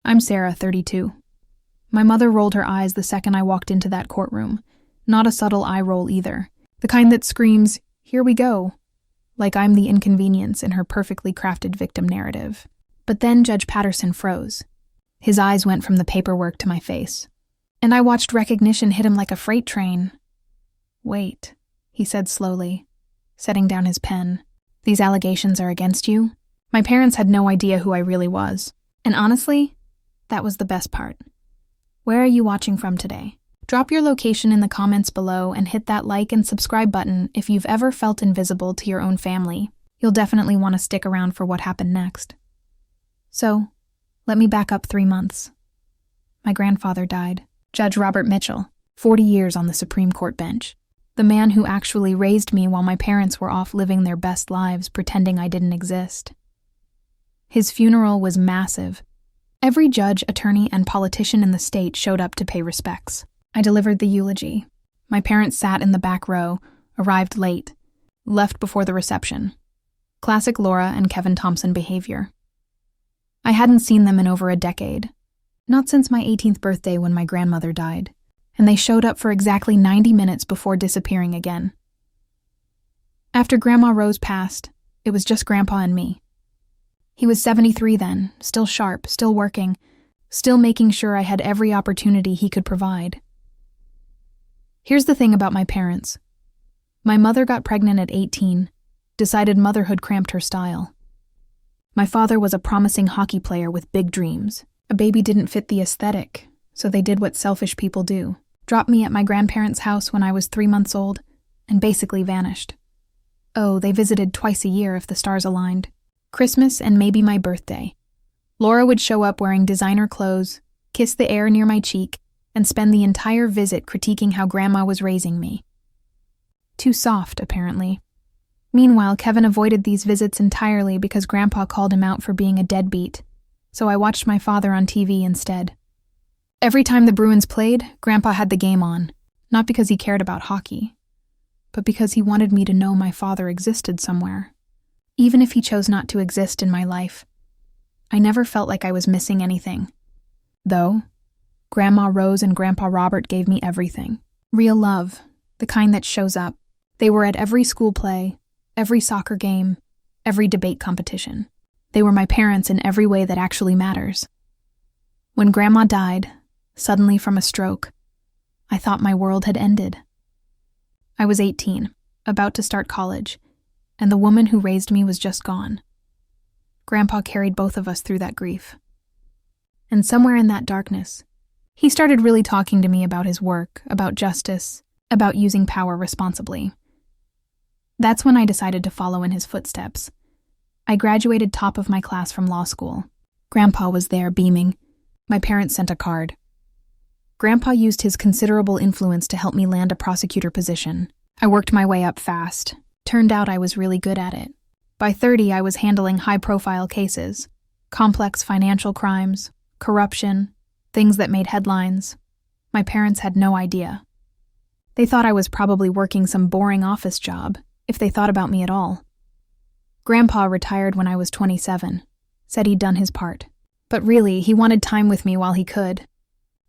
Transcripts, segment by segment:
I'm Sarah, 32. My mother rolled her eyes the second I walked into that courtroom. Not a subtle eye roll either. The kind that screams, "Here we go," like I'm the inconvenience in her perfectly crafted victim narrative. But then Judge Patterson froze. His eyes went from the paperwork to my face. And I watched recognition hit him like a freight train. "Wait," he said slowly, setting down his pen. "These allegations are against you?" My parents had no idea who I really was. And honestly, that was the best part. Where are you watching from today? Drop your location in the comments below and hit that like and subscribe button if you've ever felt invisible to your own family. You'll definitely want to stick around for what happened next. So, let me back up 3 months. My grandfather died. Judge Robert Mitchell, 40 years on the Supreme Court bench. The man who actually raised me while my parents were off living their best lives pretending I didn't exist. His funeral was massive. Every judge, attorney, and politician in the state showed up to pay respects. I delivered the eulogy. My parents sat in the back row, arrived late, left before the reception. Classic Laura and Kevin Thompson behavior. I hadn't seen them in over a decade. Not since my 18th birthday when my grandmother died. And they showed up for exactly 90 minutes before disappearing again. After Grandma Rose passed, it was just Grandpa and me. He was 73 then, still sharp, still working, still making sure I had every opportunity he could provide. Here's the thing about my parents. My mother got pregnant at 18, decided motherhood cramped her style. My father was a promising hockey player with big dreams. A baby didn't fit the aesthetic, so they did what selfish people do. Dropped me at my grandparents' house when I was 3 months old, and basically vanished. Oh, they visited twice a year if the stars aligned. Christmas and maybe my birthday. Laura would show up wearing designer clothes, kiss the air near my cheek, and spend the entire visit critiquing how Grandma was raising me. Too soft, apparently. Meanwhile, Kevin avoided these visits entirely because Grandpa called him out for being a deadbeat, so I watched my father on TV instead. Every time the Bruins played, Grandpa had the game on, not because he cared about hockey, but because he wanted me to know my father existed somewhere. Even if he chose not to exist in my life, I never felt like I was missing anything. Though, Grandma Rose and Grandpa Robert gave me everything. Real love, the kind that shows up. They were at every school play, every soccer game, every debate competition. They were my parents in every way that actually matters. When Grandma died, suddenly from a stroke, I thought my world had ended. I was 18, about to start college, and the woman who raised me was just gone. Grandpa carried both of us through that grief. And somewhere in that darkness, he started really talking to me about his work, about justice, about using power responsibly. That's when I decided to follow in his footsteps. I graduated top of my class from law school. Grandpa was there, beaming. My parents sent a card. Grandpa used his considerable influence to help me land a prosecutor position. I worked my way up fast. Turned out I was really good at it. By 30, I was handling high-profile cases, complex financial crimes, corruption, things that made headlines. My parents had no idea. They thought I was probably working some boring office job, if they thought about me at all. Grandpa retired when I was 27, said he'd done his part. But really, he wanted time with me while he could.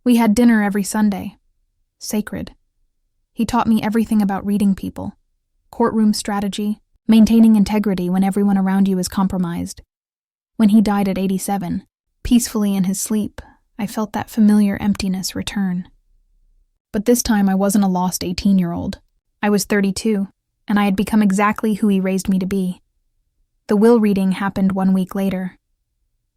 We had dinner every Sunday. Sacred. He taught me everything about reading people, courtroom strategy, maintaining integrity when everyone around you is compromised. When he died at 87, peacefully in his sleep, I felt that familiar emptiness return. But this time I wasn't a lost 18-year-old. I was 32, and I had become exactly who he raised me to be. The will reading happened 1 week later.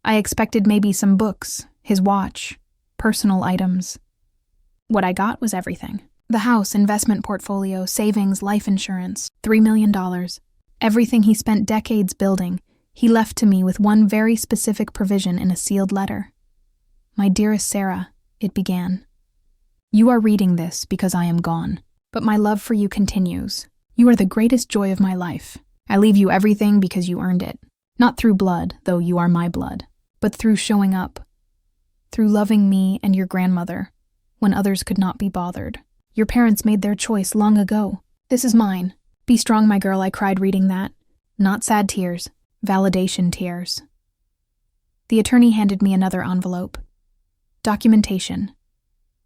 I expected maybe some books, his watch, personal items. What I got was everything. The house, investment portfolio, savings, life insurance, $3 million. Everything he spent decades building, he left to me with one very specific provision in a sealed letter. "My dearest Sarah," it began. "You are reading this because I am gone, but my love for you continues. You are the greatest joy of my life. I leave you everything because you earned it. Not through blood, though you are my blood, but through showing up. Through loving me and your grandmother, when others could not be bothered. Your parents made their choice long ago. This is mine. Be strong, my girl," I cried reading that. Not sad tears, validation tears. The attorney handed me another envelope. Documentation.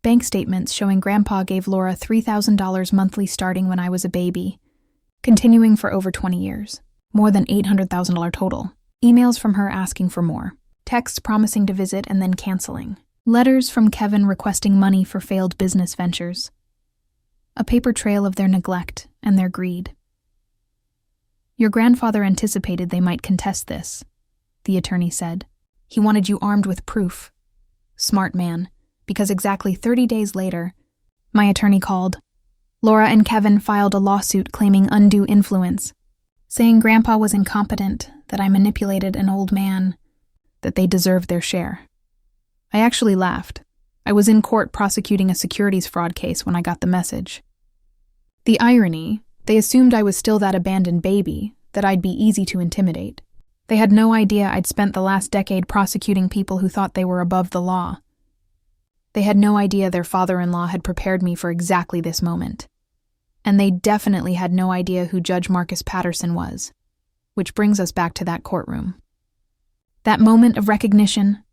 Bank statements showing Grandpa gave Laura $3,000 monthly starting when I was a baby, continuing for over 20 years. More than $800,000 total. Emails from her asking for more. Texts promising to visit and then canceling. Letters from Kevin requesting money for failed business ventures. A paper trail of their neglect and their greed. Your grandfather anticipated they might contest this, the attorney said. He wanted you armed with proof. Smart man, because exactly 30 days later, my attorney called. Laura and Kevin filed a lawsuit claiming undue influence, saying Grandpa was incompetent, that I manipulated an old man, that they deserved their share. I actually laughed. I was in court prosecuting a securities fraud case when I got the message. The irony, they assumed I was still that abandoned baby, that I'd be easy to intimidate. They had no idea I'd spent the last decade prosecuting people who thought they were above the law. They had no idea their father-in-law had prepared me for exactly this moment. And they definitely had no idea who Judge Marcus Patterson was. Which brings us back to that courtroom. That moment of recognition.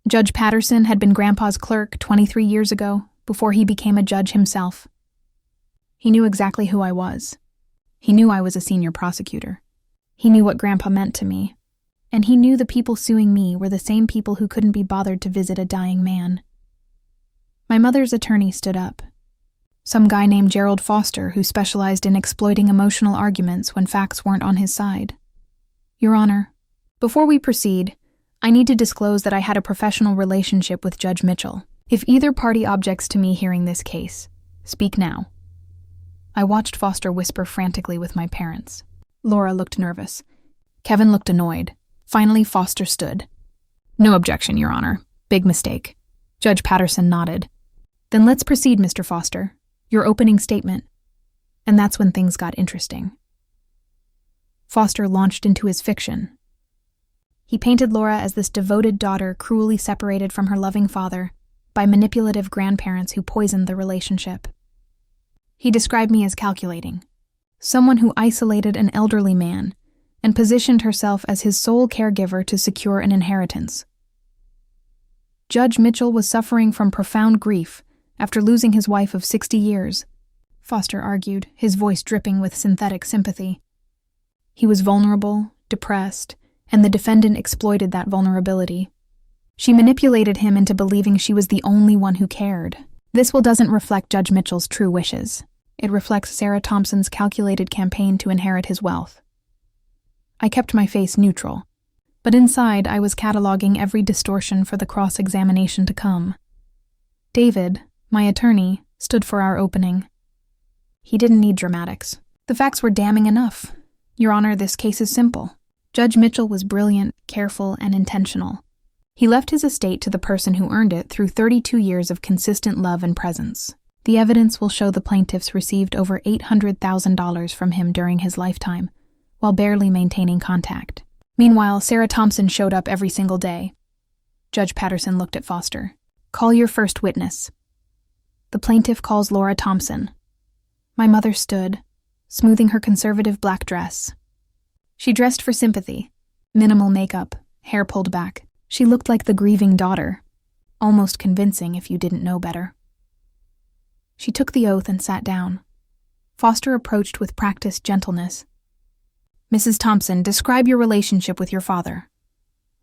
Judge Patterson had been Grandpa's clerk 23 years ago, before he became a judge himself. He knew exactly who I was. He knew I was a senior prosecutor. He knew what Grandpa meant to me. And he knew the people suing me were the same people who couldn't be bothered to visit a dying man. My mother's attorney stood up. Some guy named Gerald Foster who specialized in exploiting emotional arguments when facts weren't on his side. Your Honor, before we proceed, I need to disclose that I had a professional relationship with Judge Mitchell. If either party objects to me hearing this case, speak now. I watched Foster whisper frantically with my parents. Laura looked nervous. Kevin looked annoyed. Finally, Foster stood. No objection, Your Honor. Big mistake. Judge Patterson nodded. Then let's proceed, Mr. Foster. Your opening statement. And that's when things got interesting. Foster launched into his fiction. He painted Laura as this devoted daughter cruelly separated from her loving father by manipulative grandparents who poisoned the relationship. He described me as calculating, someone who isolated an elderly man and positioned herself as his sole caregiver to secure an inheritance. Judge Mitchell was suffering from profound grief after losing his wife of 60 years, Foster argued, his voice dripping with synthetic sympathy. He was vulnerable, depressed, and the defendant exploited that vulnerability. She manipulated him into believing she was the only one who cared. This will doesn't reflect Judge Mitchell's true wishes. It reflects Sarah Thompson's calculated campaign to inherit his wealth. I kept my face neutral, but inside I was cataloging every distortion for the cross-examination to come. David, my attorney, stood for our opening. He didn't need dramatics. The facts were damning enough. Your Honor, this case is simple. Judge Mitchell was brilliant, careful, and intentional. He left his estate to the person who earned it through 32 years of consistent love and presence. The evidence will show the plaintiffs received over $800,000 from him during his lifetime, while barely maintaining contact. Meanwhile, Sarah Thompson showed up every single day. Judge Patterson looked at Foster. Call your first witness. The plaintiff calls Laura Thompson. My mother stood, smoothing her conservative black dress. She dressed for sympathy. Minimal makeup, hair pulled back. She looked like the grieving daughter, almost convincing if you didn't know better. She took the oath and sat down. Foster approached with practiced gentleness. Mrs. Thompson, describe your relationship with your father.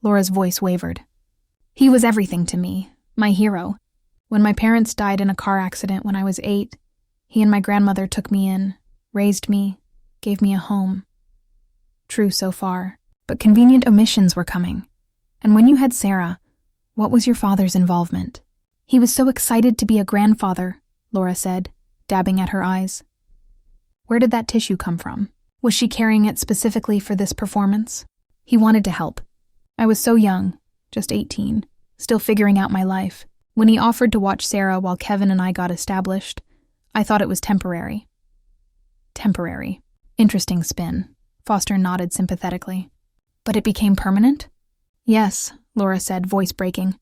Laura's voice wavered. He was everything to me, my hero. When my parents died in a car accident when I was 8, he and my grandmother took me in, raised me, gave me a home. True so far, but convenient omissions were coming. And when you had Sarah, what was your father's involvement? He was so excited to be a grandfather, Laura said, dabbing at her eyes. Where did that tissue come from? Was she carrying it specifically for this performance? He wanted to help. I was so young, just 18, still figuring out my life. When he offered to watch Sarah while Kevin and I got established, I thought it was temporary. Temporary. Interesting spin. Foster nodded sympathetically. But it became permanent? Yes, Laura said, voice breaking.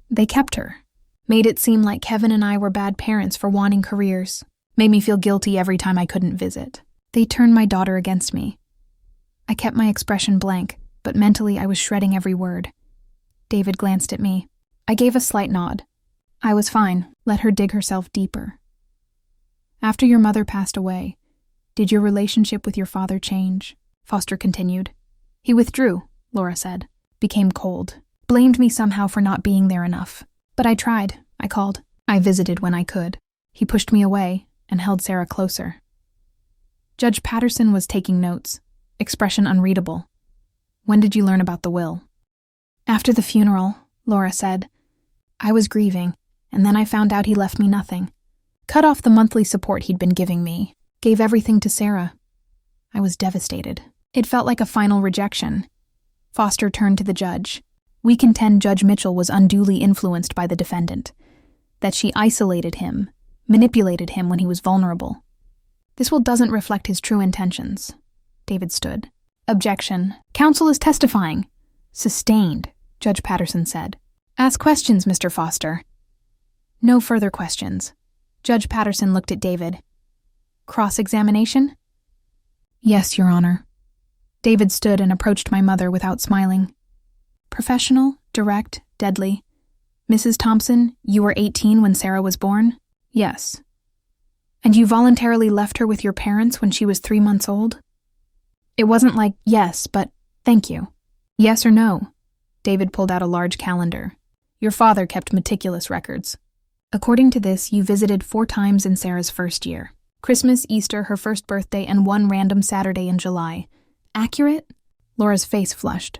They kept her. Made it seem like Kevin and I were bad parents for wanting careers. Made me feel guilty every time I couldn't visit. They turned my daughter against me. I kept my expression blank, but mentally I was shredding every word. David glanced at me. I gave a slight nod, I was fine. Let her dig herself deeper. After your mother passed away, did your relationship with your father change? Foster continued. He withdrew, Laura said. Became cold. Blamed me somehow for not being there enough. But I tried. I called. I visited when I could. He pushed me away and held Sarah closer. Judge Patterson was taking notes, expression unreadable. When did you learn about the will? After the funeral, Laura said. I was grieving, and then I found out he left me nothing. Cut off the monthly support he'd been giving me. Gave everything to Sarah. I was devastated. It felt like a final rejection. Foster turned to the judge. We contend Judge Mitchell was unduly influenced by the defendant, that she isolated him, manipulated him when he was vulnerable. This will doesn't reflect his true intentions. David stood. Objection. Counsel is testifying. Sustained, Judge Patterson said. Ask questions, Mr. Foster. No further questions. Judge Patterson looked at David. Cross-examination? Yes, Your Honor. David stood and approached my mother without smiling. Professional, direct, deadly. Mrs. Thompson, you were 18 when Sarah was born? Yes. And you voluntarily left her with your parents when she was 3 months old? It wasn't like, yes, but thank you. Yes or no? David pulled out a large calendar. Your father kept meticulous records. According to this, you visited 4 times in Sarah's first year. Christmas, Easter, her first birthday, and 1 random Saturday in July. Accurate? Laura's face flushed.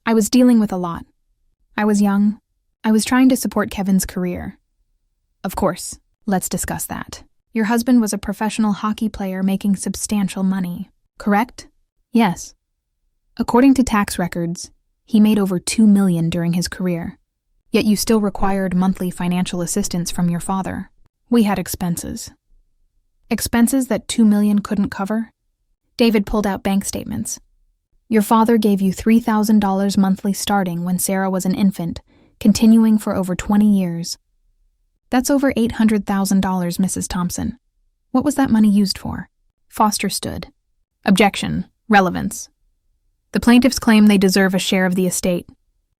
I was dealing with a lot. I was young. I was trying to support Kevin's career. Of course, let's discuss that. Your husband was a professional hockey player making substantial money, correct? Yes. According to tax records, he made over $2 million during his career. Yet you still required monthly financial assistance from your father. We had expenses. Expenses that $2 million couldn't cover? David pulled out bank statements. Your father gave you $3,000 monthly starting when Sarah was an infant, continuing for over 20 years. That's over $800,000, Mrs. Thompson. What was that money used for? Foster stood. Objection. Relevance. The plaintiffs claim they deserve a share of the estate.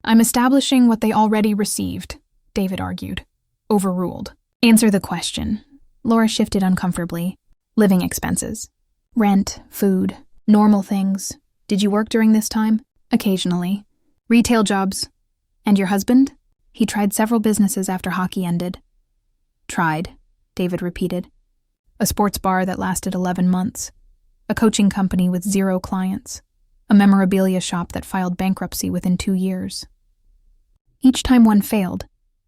I'm establishing what they already received, David argued. Overruled. Answer the question. Laura shifted uncomfortably. Living expenses. Rent, food, normal things. Did you work during this time? Occasionally. Retail jobs. And your husband? He tried several businesses after hockey ended. Tried, David repeated. A sports bar that lasted 11 months. A coaching company with 0 clients. A memorabilia shop that filed bankruptcy within 2 years. Each time one failed,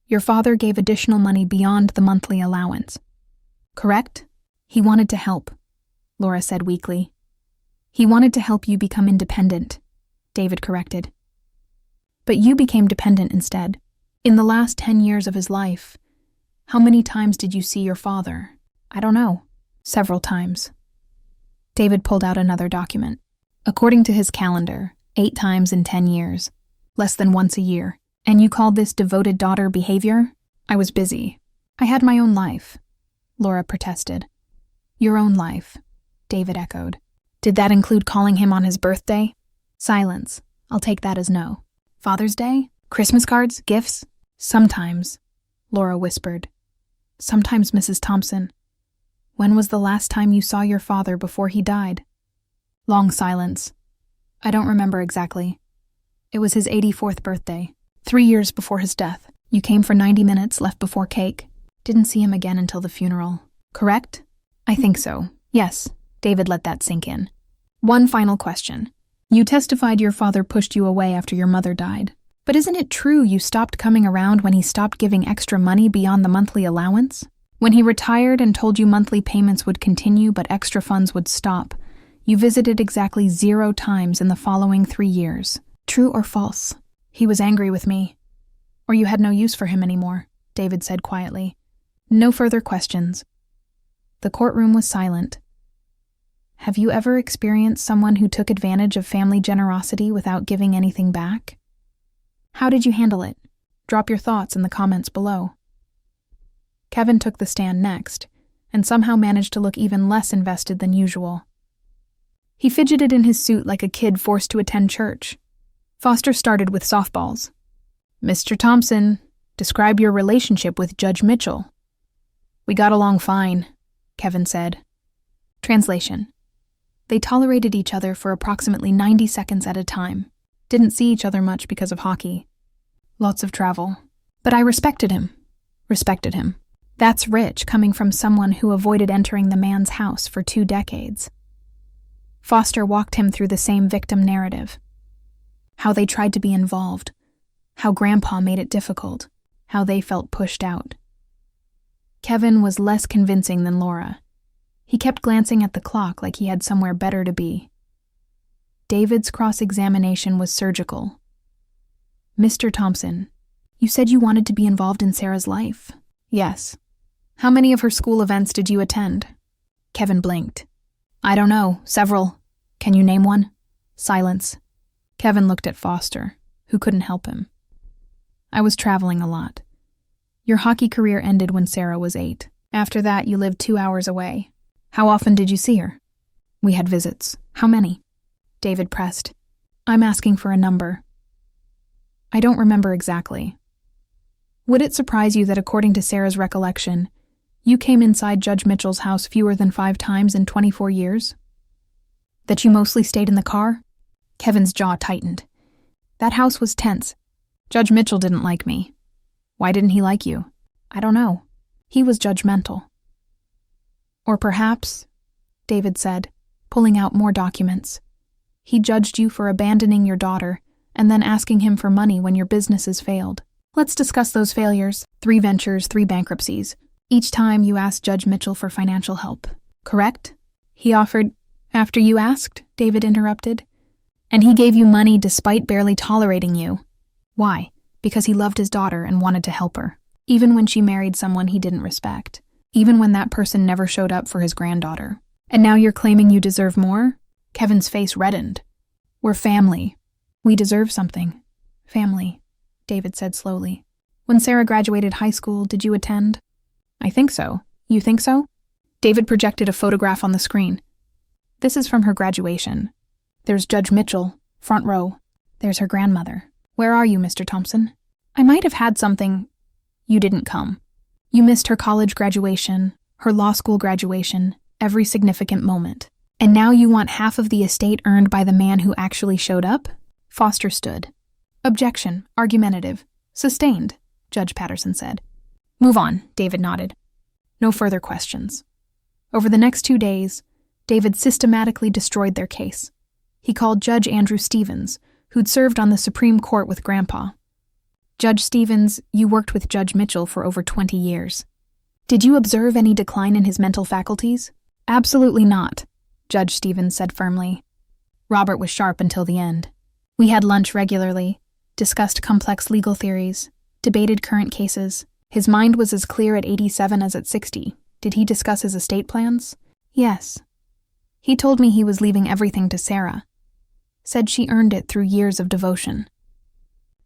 your father gave additional money beyond the monthly allowance. Correct? He wanted to help, Laura said weakly. He wanted to help you become independent, David corrected. But you became dependent instead. In the last 10 years of his life, how many times did you see your father? I don't know. Several times. David pulled out another document. According to his calendar, 8 times in 10 years. Less than once a year. And you called this devoted daughter behavior? I was busy. I had my own life, Laura protested. Your own life, David echoed. Did that include calling him on his birthday? Silence. I'll take that as no. Father's Day? Christmas cards? Gifts? Sometimes, Laura whispered. Sometimes, Mrs. Thompson. When was the last time you saw your father before he died? Long silence. I don't remember exactly. It was his 84th birthday. 3 years before his death. You came for 90 minutes, left before cake. Didn't see him again until the funeral. Correct? I think so. Yes. David let that sink in. One final question. You testified your father pushed you away after your mother died. But isn't it true you stopped coming around when he stopped giving extra money beyond the monthly allowance? When he retired and told you monthly payments would continue but extra funds would stop, you visited exactly 0 times in the following 3 years. True or false? He was angry with me. Or you had no use for him anymore, David said quietly. No further questions. The courtroom was silent. Have you ever experienced someone who took advantage of family generosity without giving anything back? How did you handle it? Drop your thoughts in the comments below. Kevin took the stand next, and somehow managed to look even less invested than usual. He fidgeted in his suit like a kid forced to attend church. Foster started with softballs. Mr. Thompson, Describe your relationship with Judge Mitchell. We got along fine, Kevin said. Translation. They tolerated each other for approximately 90 seconds at a time. Didn't see each other much because of hockey. Lots of travel. But I respected him. That's rich, coming from someone who avoided entering the man's house for 2 decades. Foster walked him through the same victim narrative. How they tried to be involved. How Grandpa made it difficult. How they felt pushed out. Kevin was less convincing than Laura. He kept glancing at the clock like he had somewhere better to be. David's cross-examination was surgical. Mr. Thompson, you said you wanted to be involved in Sarah's life. Yes. How many of her school events did you attend? Kevin blinked. I don't know, several. Can you name one? Silence. Kevin looked at Foster, who couldn't help him. I was traveling a lot. Your hockey career ended when Sarah was 8. After that, you lived 2 hours away. How often did you see her? We had visits. How many? David pressed. I'm asking for a number. I don't remember exactly. Would it surprise you that according to Sarah's recollection, you came inside Judge Mitchell's house fewer than 5 times in 24 years? That you mostly stayed in the car? Kevin's jaw tightened. That house was tense. Judge Mitchell didn't like me. Why didn't he like you? I don't know. He was judgmental. Or perhaps, David said, pulling out more documents, he judged you for abandoning your daughter and then asking him for money when your businesses failed. Let's discuss those failures. 3 ventures, 3 bankruptcies. Each time you asked Judge Mitchell for financial help, correct? He offered, after you asked, David interrupted. And he gave you money despite barely tolerating you. Why? Because he loved his daughter and wanted to help her, even when she married someone he didn't respect, even when that person never showed up for his granddaughter. And now you're claiming you deserve more? Kevin's face reddened. We're family. We deserve something. Family, David said slowly. When Sarah graduated high school, did you attend? I think so. You think so? David projected a photograph on the screen. This is from her graduation. There's Judge Mitchell, front row. There's her grandmother. Where are you, Mr. Thompson? I might have had something. You didn't come. You missed her college graduation, her law school graduation, every significant moment. And now you want half of the estate earned by the man who actually showed up? Foster stood. Objection, argumentative. Sustained, Judge Patterson said. Move on, David nodded. No further questions. Over the next 2 days, David systematically destroyed their case. He called Judge Andrew Stevens, who'd served on the Supreme Court with Grandpa. Judge Stevens, you worked with Judge Mitchell for over 20 years. Did you observe any decline in his mental faculties? Absolutely not, Judge Stevens said firmly. Robert was sharp until the end. We had lunch regularly, discussed complex legal theories, debated current cases. His mind was as clear at 87 as at 60. Did he discuss his estate plans? Yes. He told me he was leaving everything to Sarah. Said she earned it through years of devotion.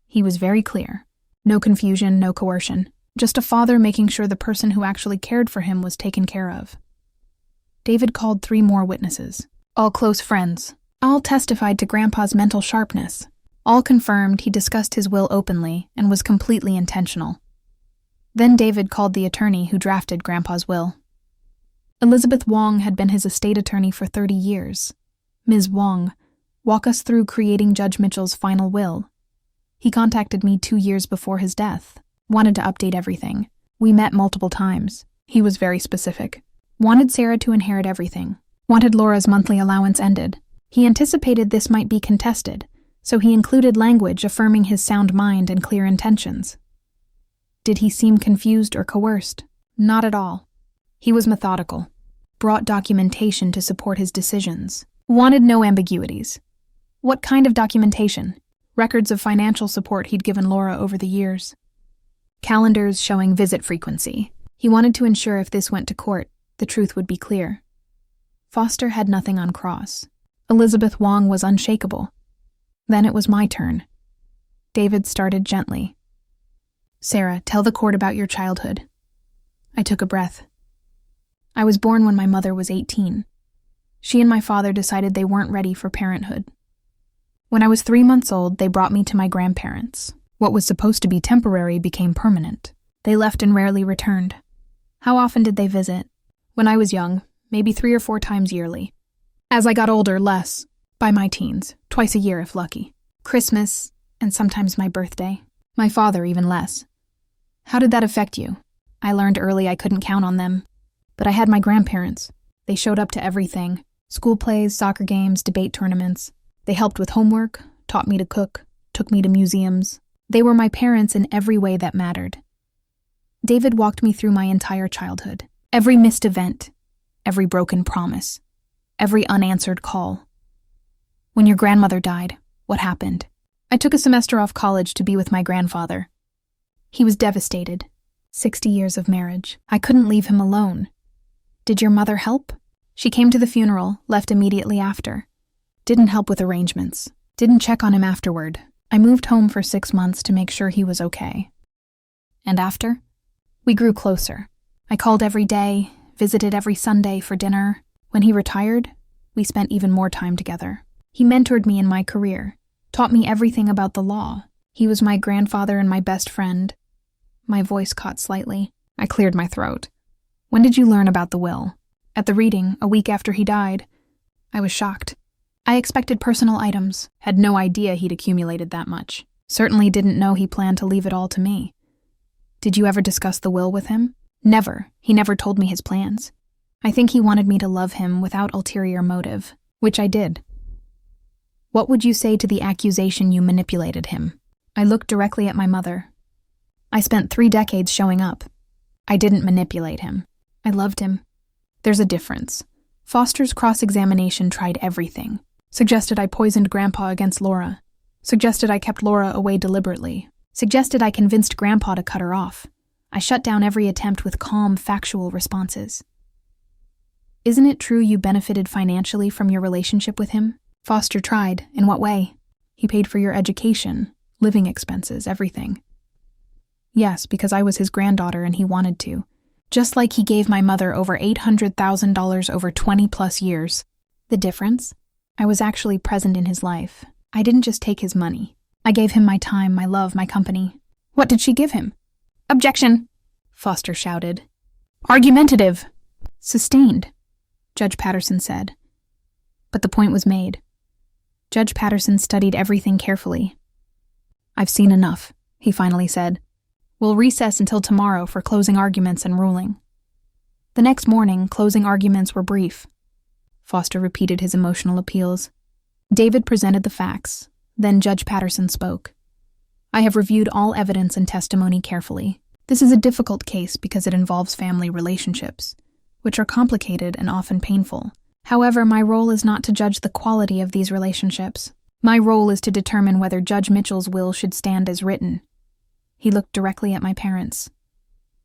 He was very clear. No confusion, no coercion. Just a father making sure the person who actually cared for him was taken care of. David called 3 more witnesses, all close friends. All testified to Grandpa's mental sharpness. All confirmed he discussed his will openly and was completely intentional. Then David called the attorney who drafted Grandpa's will. Elizabeth Wong had been his estate attorney for 30 years. Ms. Wong, walk us through creating Judge Mitchell's final will. He contacted me 2 years before his death. Wanted to update everything. We met multiple times. He was very specific. Wanted Sarah to inherit everything. Wanted Laura's monthly allowance ended. He anticipated this might be contested, so he included language affirming his sound mind and clear intentions. Did he seem confused or coerced? Not at all. He was methodical. Brought documentation to support his decisions. Wanted no ambiguities. What kind of documentation? Records of financial support he'd given Laura over the years. Calendars showing visit frequency. He wanted to ensure if this went to court, the truth would be clear. Foster had nothing on cross. Elizabeth Wong was unshakable. Then it was my turn. David started gently. Sarah, tell the court about your childhood. I took a breath. I was born when my mother was 18. She and my father decided they weren't ready for parenthood. When I was 3 months old, they brought me to my grandparents. What was supposed to be temporary became permanent. They left and rarely returned. How often did they visit? When I was young, maybe 3 or 4 times yearly. As I got older, less. By my teens, twice a year if lucky. Christmas, and sometimes my birthday. My father, even less. How did that affect you? I learned early I couldn't count on them. But I had my grandparents. They showed up to everything. School plays, soccer games, debate tournaments. They helped with homework, taught me to cook, took me to museums. They were my parents in every way that mattered. David walked me through my entire childhood. Every missed event, every broken promise, every unanswered call. When your grandmother died, what happened? I took a semester off college to be with my grandfather. He was devastated. 60 years of marriage. I couldn't leave him alone. Did your mother help? She came to the funeral, left immediately after. Didn't help with arrangements. Didn't check on him afterward. I moved home for 6 months to make sure he was okay. And after? We grew closer. I called every day, visited every Sunday for dinner. When he retired, we spent even more time together. He mentored me in my career, taught me everything about the law. He was my grandfather and my best friend. My voice caught slightly. I cleared my throat. When did you learn about the will? At the reading, a week after he died. I was shocked. I expected personal items, had no idea he'd accumulated that much. Certainly didn't know he planned to leave it all to me. Did you ever discuss the will with him? Never. He never told me his plans. I think he wanted me to love him without ulterior motive, which I did. What would you say to the accusation you manipulated him? I looked directly at my mother. I spent 3 decades showing up. I didn't manipulate him. I loved him. There's a difference. Foster's cross-examination tried everything. Suggested I poisoned Grandpa against Laura. Suggested I kept Laura away deliberately. Suggested I convinced Grandpa to cut her off. I shut down every attempt with calm, factual responses. Isn't it true you benefited financially from your relationship with him? Foster tried. In what way? He paid for your education, living expenses, everything. Yes, because I was his granddaughter and he wanted to. Just like he gave my mother over $800,000 over 20-plus years. The difference? I was actually present in his life. I didn't just take his money. I gave him my time, my love, my company. What did she give him? Objection! Foster shouted. Argumentative! Sustained, Judge Patterson said. But the point was made. Judge Patterson studied everything carefully. I've seen enough, he finally said. We'll recess until tomorrow for closing arguments and ruling. The next morning, closing arguments were brief. Foster repeated his emotional appeals. David presented the facts. Then Judge Patterson spoke. I have reviewed all evidence and testimony carefully. This is a difficult case because it involves family relationships, which are complicated and often painful. However, my role is not to judge the quality of these relationships. My role is to determine whether Judge Mitchell's will should stand as written. He looked directly at my parents.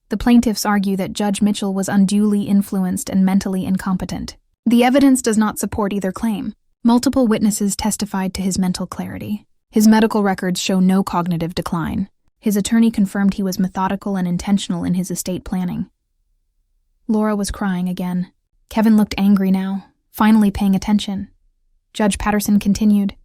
The plaintiffs argue that Judge Mitchell was unduly influenced and mentally incompetent. The evidence does not support either claim. Multiple witnesses testified to his mental clarity. His medical records show no cognitive decline. His attorney confirmed he was methodical and intentional in his estate planning. Laura was crying again. Kevin looked angry now, finally paying attention. Judge Patterson continued.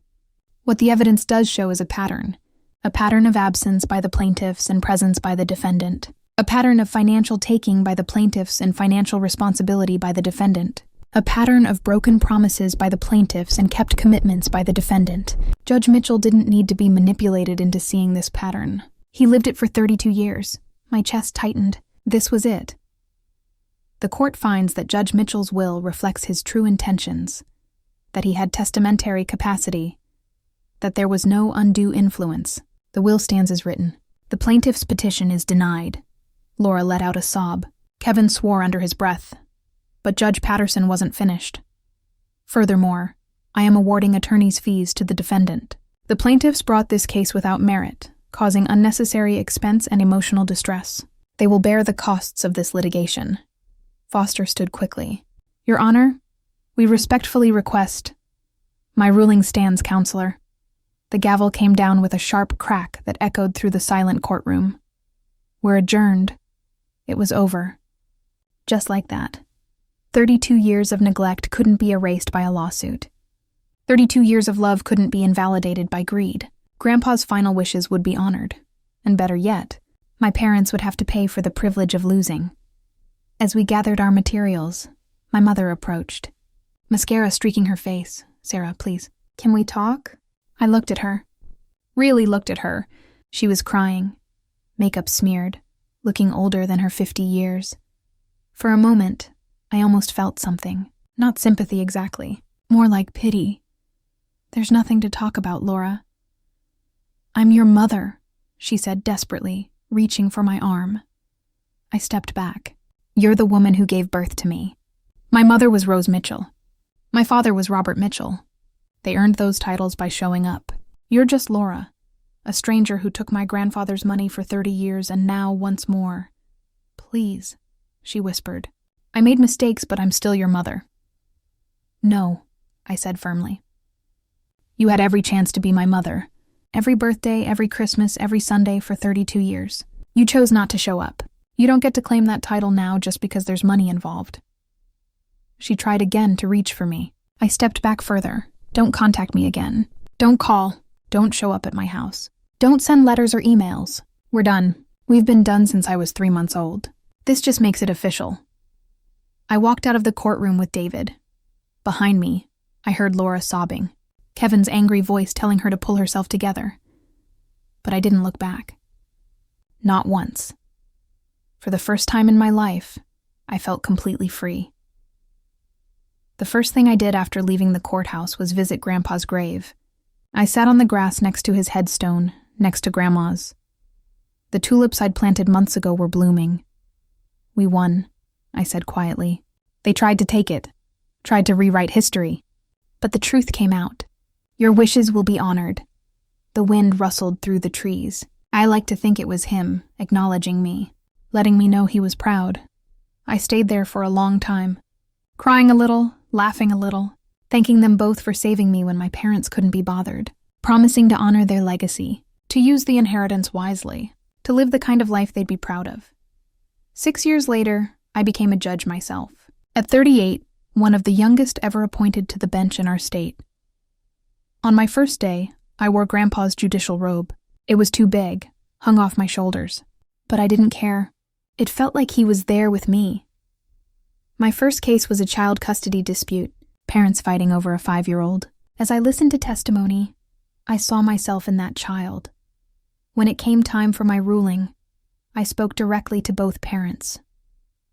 What the evidence does show is a pattern of absence by the plaintiffs and presence by the defendant, a pattern of financial taking by the plaintiffs and financial responsibility by the defendant, a pattern of broken promises by the plaintiffs and kept commitments by the defendant. Judge Mitchell didn't need to be manipulated into seeing this pattern. He lived it for 32 years. My chest tightened. This was it. The court finds that Judge Mitchell's will reflects his true intentions, that he had testamentary capacity, that there was no undue influence. The will stands as written. The plaintiff's petition is denied. Laura let out a sob. Kevin swore under his breath. But Judge Patterson wasn't finished. Furthermore, I am awarding attorney's fees to the defendant. The plaintiffs brought this case without merit, causing unnecessary expense and emotional distress. They will bear the costs of this litigation. Foster stood quickly. Your Honor, we respectfully request. My ruling stands, Counselor. The gavel came down with a sharp crack that echoed through the silent courtroom. We're adjourned. It was over. Just like that. 32 years of neglect couldn't be erased by a lawsuit. 32 years of love couldn't be invalidated by greed. Grandpa's final wishes would be honored. And better yet, my parents would have to pay for the privilege of losing. As we gathered our materials, my mother approached. Mascara streaking her face. "Sarah, please. Can we talk?" I looked at her. Really looked at her. She was crying. Makeup smeared. Looking older than her 50 years. For a moment, I almost felt something. Not sympathy exactly. More like pity. "There's nothing to talk about, Laura." "I'm your mother," she said desperately, reaching for my arm. I stepped back. "You're the woman who gave birth to me." My mother was Rose Mitchell. My father was Robert Mitchell. They earned those titles by showing up. You're just Laura, a stranger who took my grandfather's money for 30 years and now once more. "Please," she whispered. "I made mistakes, but I'm still your mother." "No," I said firmly. "You had every chance to be my mother. Every birthday, every Christmas, every Sunday for 32 years. You chose not to show up. You don't get to claim that title now just because there's money involved." She tried again to reach for me. I stepped back further. "Don't contact me again. Don't call. Don't show up at my house. Don't send letters or emails. We're done. We've been done since I was 3 months old. This just makes it official." I walked out of the courtroom with David. Behind me, I heard Laura sobbing, Kevin's angry voice telling her to pull herself together. But I didn't look back. Not once. For the first time in my life, I felt completely free. The first thing I did after leaving the courthouse was visit Grandpa's grave. I sat on the grass next to his headstone, next to Grandma's. The tulips I'd planted months ago were blooming. "We won," I said quietly. "They tried to take it, tried to rewrite history. But the truth came out. Your wishes will be honored." The wind rustled through the trees. I like to think it was him, acknowledging me, letting me know he was proud. I stayed there for a long time, crying a little, laughing a little, thanking them both for saving me when my parents couldn't be bothered, promising to honor their legacy, to use the inheritance wisely, to live the kind of life they'd be proud of. 6 years later, I became a judge myself. At 38, one of the youngest ever appointed to the bench in our state. On my first day, I wore Grandpa's judicial robe. It was too big, hung off my shoulders. But I didn't care. It felt like he was there with me. My first case was a child custody dispute, parents fighting over a 5-year-old. As I listened to testimony, I saw myself in that child. When it came time for my ruling, I spoke directly to both parents.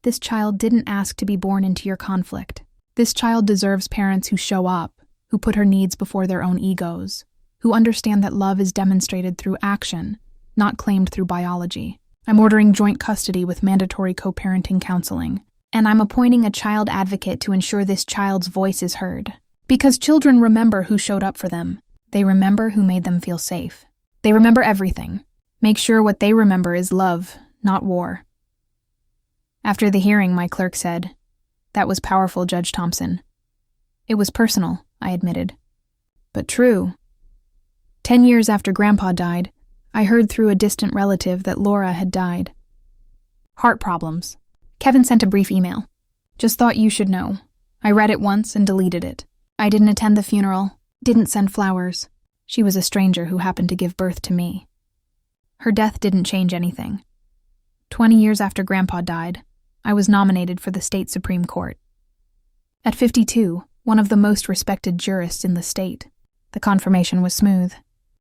This child didn't ask to be born into your conflict. This child deserves parents who show up, who put her needs before their own egos, who understand that love is demonstrated through action, not claimed through biology. I'm ordering joint custody with mandatory co-parenting counseling, and I'm appointing a child advocate to ensure this child's voice is heard. Because children remember who showed up for them. They remember who made them feel safe. They remember everything. Make sure what they remember is love, not war. After the hearing, my clerk said, "That was powerful, Judge Thompson." It was personal, I admitted. But true. 10 years after Grandpa died, I heard through a distant relative that Laura had died. Heart problems. Kevin sent a brief email. "Just thought you should know." I read it once and deleted it. I didn't attend the funeral, didn't send flowers. She was a stranger who happened to give birth to me. Her death didn't change anything. 20 years after Grandpa died, I was nominated for the state Supreme Court. At 52, one of the most respected jurists in the state. The confirmation was smooth.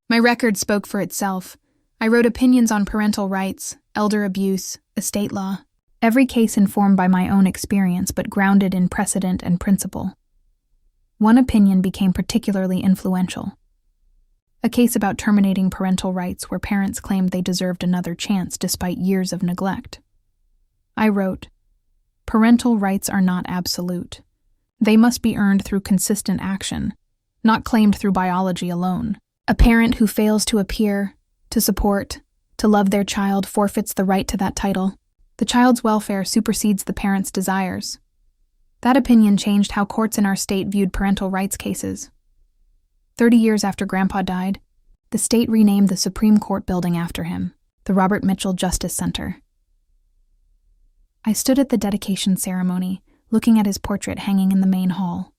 My record spoke for itself. I wrote opinions on parental rights, elder abuse, estate law. Every case informed by my own experience but grounded in precedent and principle. One opinion became particularly influential. A case about terminating parental rights where parents claimed they deserved another chance despite years of neglect. I wrote, "Parental rights are not absolute. They must be earned through consistent action, not claimed through biology alone. A parent who fails to appear, to support, to love their child forfeits the right to that title. The child's welfare supersedes the parent's desires." That opinion changed how courts in our state viewed parental rights cases. 30 years after Grandpa died, the state renamed the Supreme Court building after him, the Robert Mitchell Justice Center. I stood at the dedication ceremony, looking at his portrait hanging in the main hall.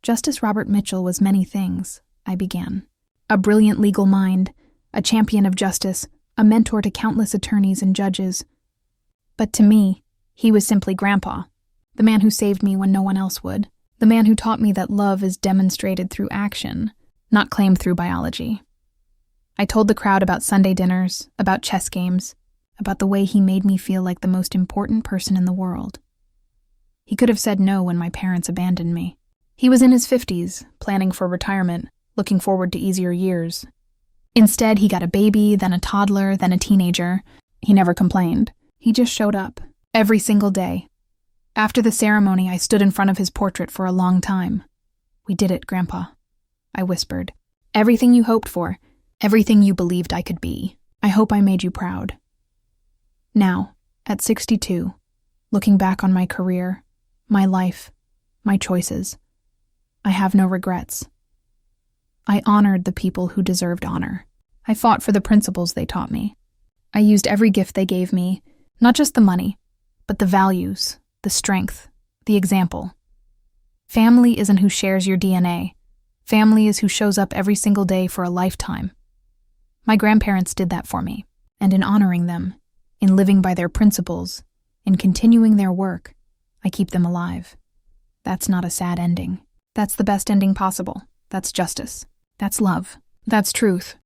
Justice Robert Mitchell was many things, I began. A brilliant legal mind, a champion of justice, a mentor to countless attorneys and judges. But to me, he was simply Grandpa, the man who saved me when no one else would, the man who taught me that love is demonstrated through action, not claimed through biology. I told the crowd about Sunday dinners, about chess games, about the way he made me feel like the most important person in the world. He could have said no when my parents abandoned me. He was in his 50s, planning for retirement, looking forward to easier years. Instead, he got a baby, then a toddler, then a teenager. He never complained. He just showed up, every single day. After the ceremony, I stood in front of his portrait for a long time. "We did it, Grandpa," I whispered. "Everything you hoped for, everything you believed I could be. I hope I made you proud." Now, at 62, looking back on my career, my life, my choices, I have no regrets. I honored the people who deserved honor. I fought for the principles they taught me. I used every gift they gave me, not just the money, but the values, the strength, the example. Family isn't who shares your DNA. Family is who shows up every single day for a lifetime. My grandparents did that for me, and in honoring them, in living by their principles, in continuing their work, I keep them alive. That's not a sad ending. That's the best ending possible. That's justice. That's love. That's truth.